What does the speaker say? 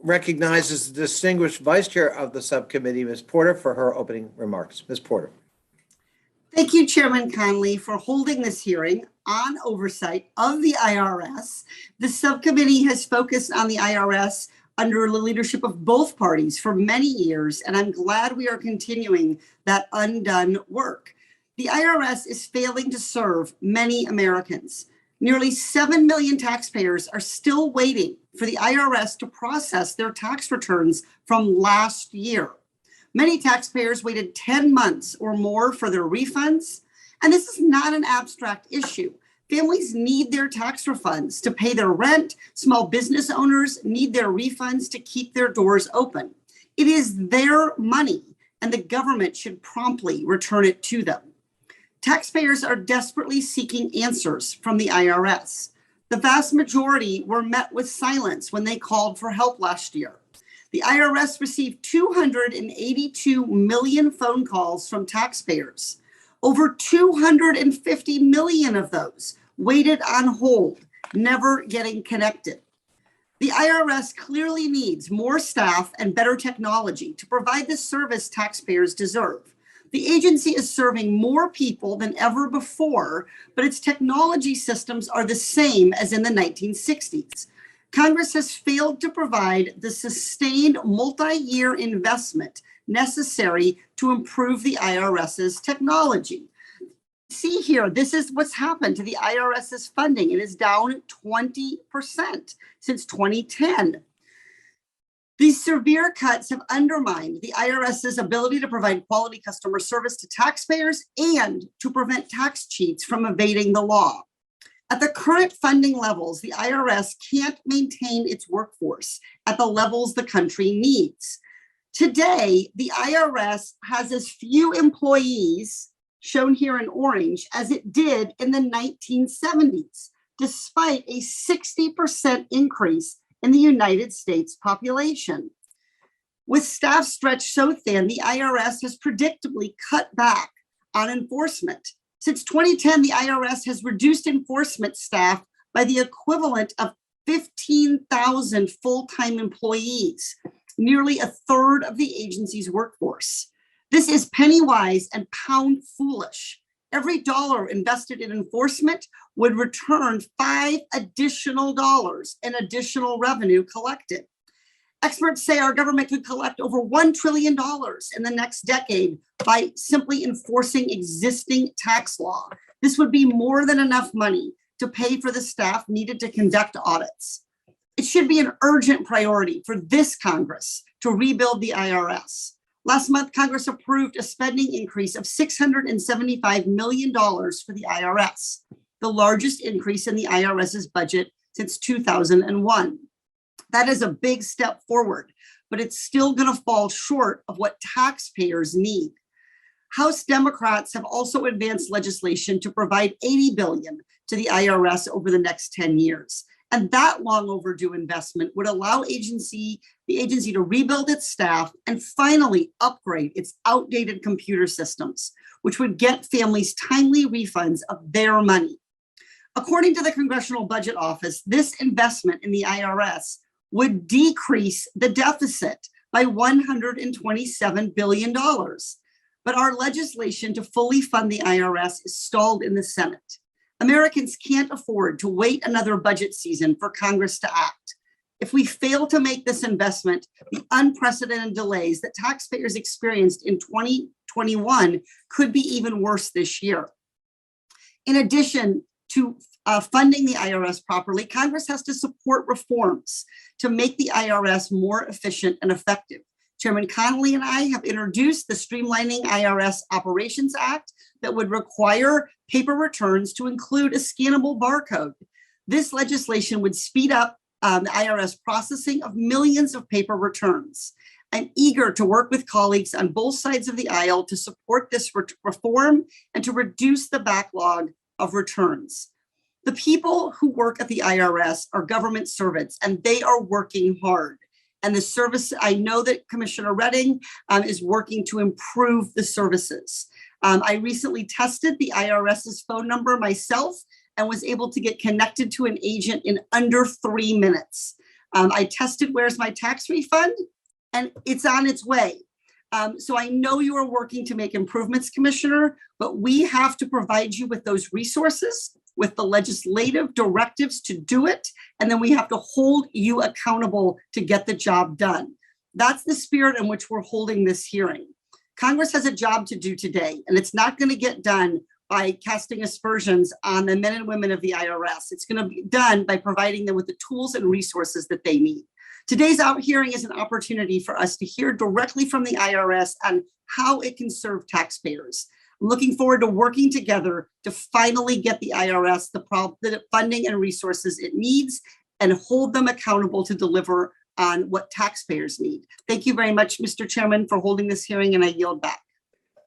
recognizes the distinguished vice chair of the subcommittee, Ms. Porter, for her opening remarks. Ms. Porter. Thank you, Chairman Conley, for holding this hearing on oversight of the IRS. The subcommittee has focused on the IRS under the leadership of both parties for many years, and I'm glad we are continuing that undone work. The IRS is failing to serve many Americans. Nearly 7 million taxpayers are still waiting for the IRS to process their tax returns from last year. Many taxpayers waited 10 months or more for their refunds, and this is not an abstract issue. Families need their tax refunds to pay their rent. Small business owners need their refunds to keep their doors open. It is their money, and the government should promptly return it to them. Taxpayers are desperately seeking answers from the IRS. The vast majority were met with silence when they called for help last year. The IRS received 282 million phone calls from taxpayers. Over 250 million of those waited on hold, never getting connected. The IRS clearly needs more staff and better technology to provide the service taxpayers deserve. The agency is serving more people than ever before, but its technology systems are the same as in the 1960s. Congress has failed to provide the sustained multi-year investment necessary to improve the IRS's technology. See here, this is what's happened to the IRS's funding. It is down 20% since 2010. These severe cuts have undermined the IRS's ability to provide quality customer service to taxpayers and to prevent tax cheats from evading the law. At the current funding levels, the IRS can't maintain its workforce at the levels the country needs. Today, the IRS has as few employees, shown here in orange, as it did in the 1970s, despite a 60% increase in the United States population. With staff stretched so thin, the IRS has predictably cut back on enforcement. Since 2010, the IRS has reduced enforcement staff by the equivalent of 15,000 full-time employees, nearly a third of the agency's workforce. This is penny wise and pound foolish. Every dollar invested in enforcement would return $5 additional in additional revenue collected. Experts say our government could collect over $1 trillion in the next decade by simply enforcing existing tax law. This would be more than enough money to pay for the staff needed to conduct audits. It should be an urgent priority for this Congress to rebuild the IRS. Last month, Congress approved a spending increase of $675 million for the IRS, the largest increase in the IRS's budget since 2001. That is a big step forward, but it's still going to fall short of what taxpayers need. House Democrats have also advanced legislation to provide $80 billion to the IRS over the next 10 years. And that long overdue investment would allow the agency to rebuild its staff and finally upgrade its outdated computer systems, which would get families timely refunds of their money. According to the Congressional Budget Office, this investment in the IRS would decrease the deficit by $127 billion. But our legislation to fully fund the IRS is stalled in the Senate. Americans can't afford to wait another budget season for Congress to act. If we fail to make this investment, the unprecedented delays that taxpayers experienced in 2021 could be even worse this year. In addition to funding the IRS properly, Congress has to support reforms to make the IRS more efficient and effective. Chairman Connolly and I have introduced the Streamlining IRS Operations Act that would require paper returns to include a scannable barcode. This legislation would speed up the IRS processing of millions of paper returns. I'm eager to work with colleagues on both sides of the aisle to support this reform and to reduce the backlog of returns. The people who work at the IRS are government servants, and they are working hard. And the service, I know that Commissioner Redding is working to improve the services. I recently tested the IRS's phone number myself and was able to get connected to an agent in under 3 minutes. I tested Where's My Tax Refund, and it's on its way. So I know you are working to make improvements, Commissioner, but we have to provide you with those resources, with the legislative directives to do it, and then we have to hold you accountable to get the job done. That's the spirit in which we're holding this hearing. Congress has a job to do today, and it's not going to get done by casting aspersions on the men and women of the IRS. It's going to be done by providing them with the tools and resources that they need. Today's hearing is an opportunity for us to hear directly from the IRS on how it can serve taxpayers. I'm looking forward to working together to finally get the IRS the funding and resources it needs and hold them accountable to deliver on what taxpayers need. Thank you very much, Mr. Chairman, for holding this hearing, and I yield back.